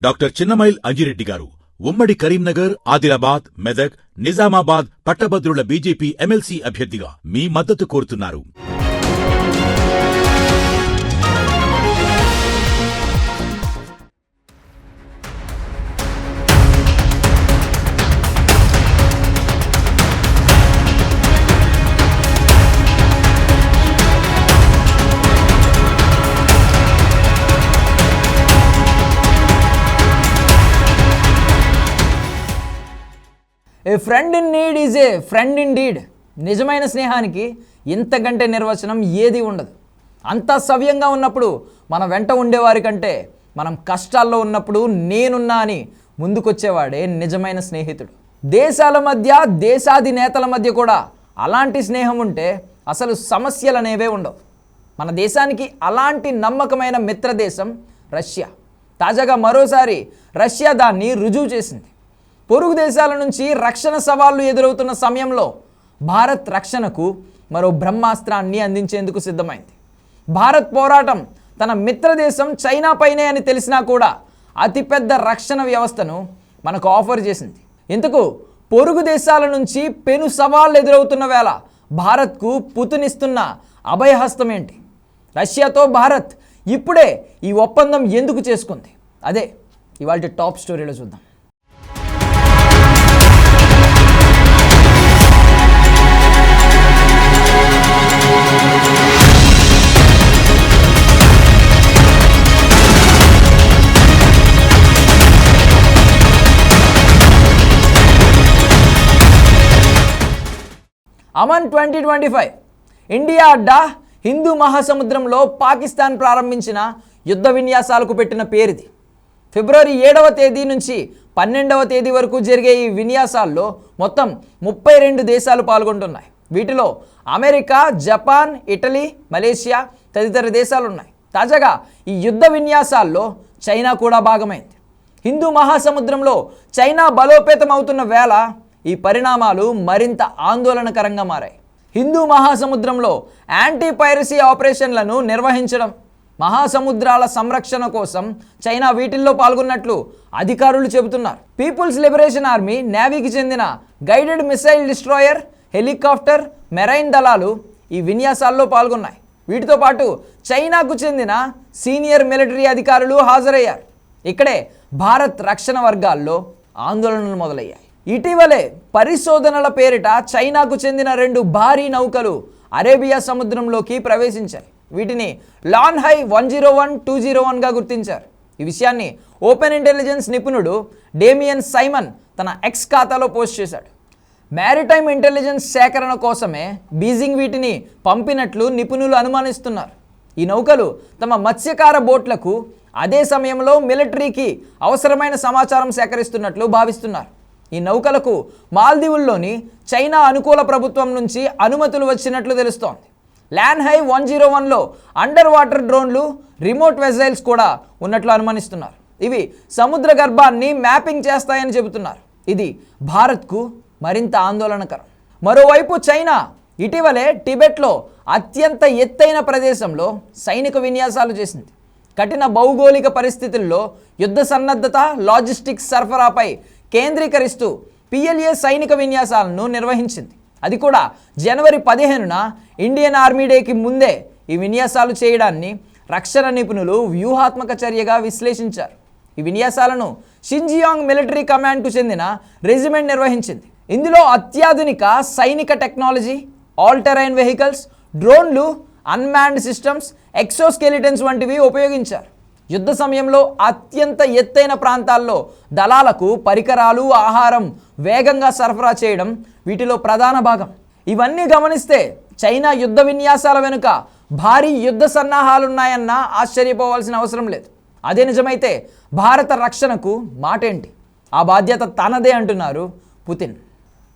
Doctor Chinnamail Anji Reddy గారు ఉమ్మడి కరీంనగర్, ఆదిలాబాద్, మెదక్, నిజామాబాద్ పట్టభద్రుల బీజేపీ ఎమ్మెల్సీ అభ్యర్థిగా మీ మద్దతు కోరుతున్నారు. A friend in need is a friend indeed. నిజమైన స్నేహానికి ఇంతకంటే నిర్వచనం ఏది ఉండదు. అంతా సవ్యంగా ఉన్నప్పుడు మన వెంట ఉండేవారి కంటే మనం కష్టాల్లో ఉన్నప్పుడు నేనున్నా అని ముందుకొచ్చేవాడే నిజమైన స్నేహితుడు. దేశాల మధ్య, దేశాధినేతల మధ్య కూడా అలాంటి స్నేహం ఉంటే అసలు సమస్యలు అనేవే ఉండవు. మన దేశానికి అలాంటి నమ్మకమైన మిత్రదేశం రష్యా. తాజాగా మరోసారి రష్యా దాన్ని రుజువు చేసింది. పొరుగు దేశాల నుంచి రక్షణ సవాళ్లు ఎదురవుతున్న సమయంలో భారత్ రక్షణకు మరో బ్రహ్మాస్త్రాన్ని అందించేందుకు సిద్ధమైంది. భారత్ పోరాటం తన మిత్రదేశం చైనాపైనే అని తెలిసినా కూడా అతిపెద్ద రక్షణ వ్యవస్థను మనకు ఆఫర్ చేసింది. ఇందుకు పొరుగు దేశాల నుంచి పెను సవాళ్లు ఎదురవుతున్న వేళ భారత్కు పుతునిస్తున్న అభయహస్తం ఏంటి? రష్యాతో భారత్ ఇప్పుడే ఈ ఒప్పందం ఎందుకు చేసుకుంది? అదే ఇవాళ టాప్ స్టోరీలో చూద్దాం. అమన్ 2025 ఇండియా అడ్డా హిందూ మహాసముద్రంలో పాకిస్తాన్ ప్రారంభించిన యుద్ధ విన్యాసాలకు పెట్టిన పేరుది. ఫిబ్రవరి 7వ తేదీ నుంచి 12వ తేదీ వరకు జరిగే ఈ విన్యాసాల్లో మొత్తం 32 దేశాలు పాల్గొంటున్నాయి. వీటిలో అమెరికా, జపాన్, ఇటలీ, మలేషియా తదితర దేశాలు ఉన్నాయి. తాజాగా ఈ యుద్ధ విన్యాసాల్లో చైనా కూడా భాగమైంది. హిందూ మహాసముద్రంలో చైనా బలోపేతం అవుతున్న వేళ ఈ పరిణామాలు మరింత ఆందోళనకరంగా మారాయి. హిందూ మహాసముద్రంలో యాంటీ పైరసీ ఆపరేషన్లను నిర్వహించడం, మహాసముద్రాల సంరక్షణ కోసం చైనా వీటిల్లో పాల్గొన్నట్లు అధికారులు చెబుతున్నారు. పీపుల్స్ లిబరేషన్ ఆర్మీ, నేవీకి చెందిన guided missile destroyer, helicopter, marine దళాలు ఈ విన్యాసాల్లో పాల్గొన్నాయి. వీటితో పాటు చైనాకు చెందిన సీనియర్ మిలిటరీ అధికారులు హాజరయ్యారు. ఇక్కడే భారత్ రక్షణ వర్గాల్లో ఆందోళనలు మొదలయ్యాయి. ఇటీవలే పరిశోధనల పేరిట చైనాకు చెందిన 2 భారీ నౌకలు అరేబియా సముద్రంలోకి ప్రవేశించాయి. వీటిని లాన్హై 101, 201గా గుర్తించారు. ఈ విషయాన్ని ఓపెన్ ఇంటెలిజెన్స్ నిపుణుడు డేమియన్ సైమన్ తన ఎక్స్ ఖాతాలో పోస్ట్ చేశాడు. మ్యారిటైమ్ ఇంటెలిజెన్స్ సేకరణ కోసమే బీజింగ్ వీటిని పంపినట్లు నిపుణులు అనుమానిస్తున్నారు. ఈ నౌకలు తమ మత్స్యకార బోట్లకు అదే సమయంలో మిలిటరీకి అవసరమైన సమాచారం సేకరిస్తున్నట్లు భావిస్తున్నారు. ఈ నౌకలకు మాల్దీవుల్లోని చైనా అనుకూల ప్రభుత్వం నుంచి అనుమతులు వచ్చినట్లు తెలుస్తోంది. లాన్హై 101లో అండర్ వాటర్ డ్రోన్లు, రిమోట్ వెజైల్స్ కూడా ఉన్నట్లు అనుమానిస్తున్నారు. ఇవి సముద్ర గర్భాన్ని మ్యాపింగ్ చేస్తాయని చెబుతున్నారు. ఇది భారత్కు మరింత ఆందోళనకరం. మరోవైపు చైనా ఇటీవలే టిబెట్లో అత్యంత ఎత్తైన ప్రదేశంలో సైనిక విన్యాసాలు చేసింది. కఠిన భౌగోళిక పరిస్థితుల్లో యుద్ధ సన్నద్ధత, లాజిస్టిక్స్ సరఫరాపై కేంద్రీకరిస్తూ PLA సైనిక విన్యాసాలను నిర్వహించింది. అది కూడా జనవరి 15న ఇండియన్ ఆర్మీ డేకి ముందే ఈ విన్యాసాలు చేయడాన్ని రక్షణ నిపుణులు వ్యూహాత్మక చర్యగా విశ్లేషించారు. ఈ విన్యాసాలను షింజియాంగ్ మిలిటరీ కమాండ్కు చెందిన రెజిమెంట్ నిర్వహించింది. ఇందులో అత్యాధునిక సైనిక టెక్నాలజీ, ఆల్ టెరైన్ వెహికల్స్, డ్రోన్లు, అన్మాన్డ్ సిస్టమ్స్, ఎక్సోస్కెలిటన్స్ వంటివి ఉపయోగించారు. యుద్ధ సమయంలో అత్యంత ఎత్తైన ప్రాంతాల్లో దళాలకు పరికరాలు, ఆహారం వేగంగా సరఫరా చేయడం వీటిలో ప్రధాన భాగం. ఇవన్నీ గమనిస్తే చైనా యుద్ధ విన్యాసాల వెనుక భారీ యుద్ధ సన్నాహాలున్నాయన్న ఆశ్చర్యపోవాల్సిన అవసరం లేదు. అదే నిజమైతే భారత రక్షణకు మాటేంటి? ఆ బాధ్యత తనదే అంటున్నారు Putin.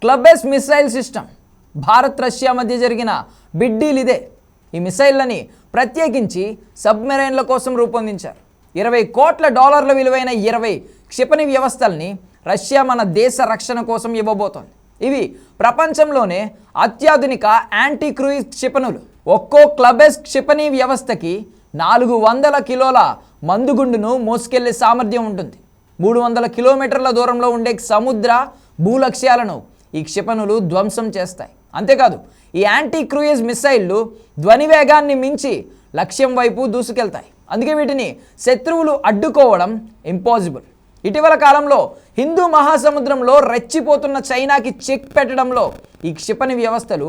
Club-yes missile system. Bharat Russia మధ్య జరిగిన బిగ్ డీల్ ఇదే. ఈ మిసైళ్లని ప్రత్యేకించి సబ్మెరైన్ల కోసం రూపొందించారు. $20 కోట్ల విలువైన 20 క్షిపణి వ్యవస్థల్ని రష్యా మన దేశ రక్షణ కోసం ఇవ్వబోతోంది. ఇవి ప్రపంచంలోనే అత్యాధునిక యాంటీ క్రూయిజ్ క్షిపణులు. ఒక్కో క్లబ్-ఎస్ క్షిపణి వ్యవస్థకి 400 కిలోల మందుగుండును మోసుకెళ్లే సామర్థ్యం ఉంటుంది. 300 కిలోమీటర్ల దూరంలో ఉండే సముద్ర భూలక్ష్యాలను ఈ క్షిపణులు ధ్వంసం చేస్తాయి. అంతేకాదు ఈ యాంటీ క్రూయిజ్ మిసైళ్లు ధ్వని వేగాన్ని మించి లక్ష్యం వైపు దూసుకెళ్తాయి. అందుకే వీటిని శత్రువులు అడ్డుకోవడం ఇంపాసిబుల్. ఇటీవల కాలంలో హిందూ మహాసముద్రంలో రెచ్చిపోతున్న చైనాకి చెక్ పెట్టడంలో ఈ క్షిపణి వ్యవస్థలు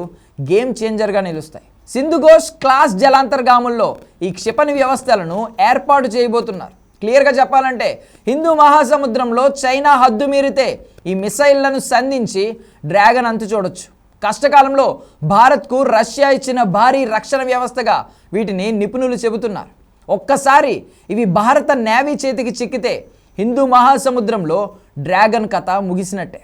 గేమ్ చేంజర్గా నిలుస్తాయి. సింధుఘోష్ క్లాస్ జలాంతర్గాముల్లో ఈ క్షిపణి వ్యవస్థలను ఏర్పాటు చేయబోతున్నారు. క్లియర్గా చెప్పాలంటే హిందూ మహాసముద్రంలో చైనా హద్దు మీరితే ఈ మిసైళ్లను సంధించి డ్రాగన్ అంతు చూడొచ్చు. కష్టకాలంలో భారత్కు రష్యా ఇచ్చిన భారీ రక్షణ వ్యవస్థగా వీటిని నిపుణులు చెబుతున్నారు. ఒక్కసారి ఇవి భారత నేవీ చేతికి చిక్కితే హిందూ మహాసముద్రంలో డ్రాగన్ కథ ముగిసినట్టే.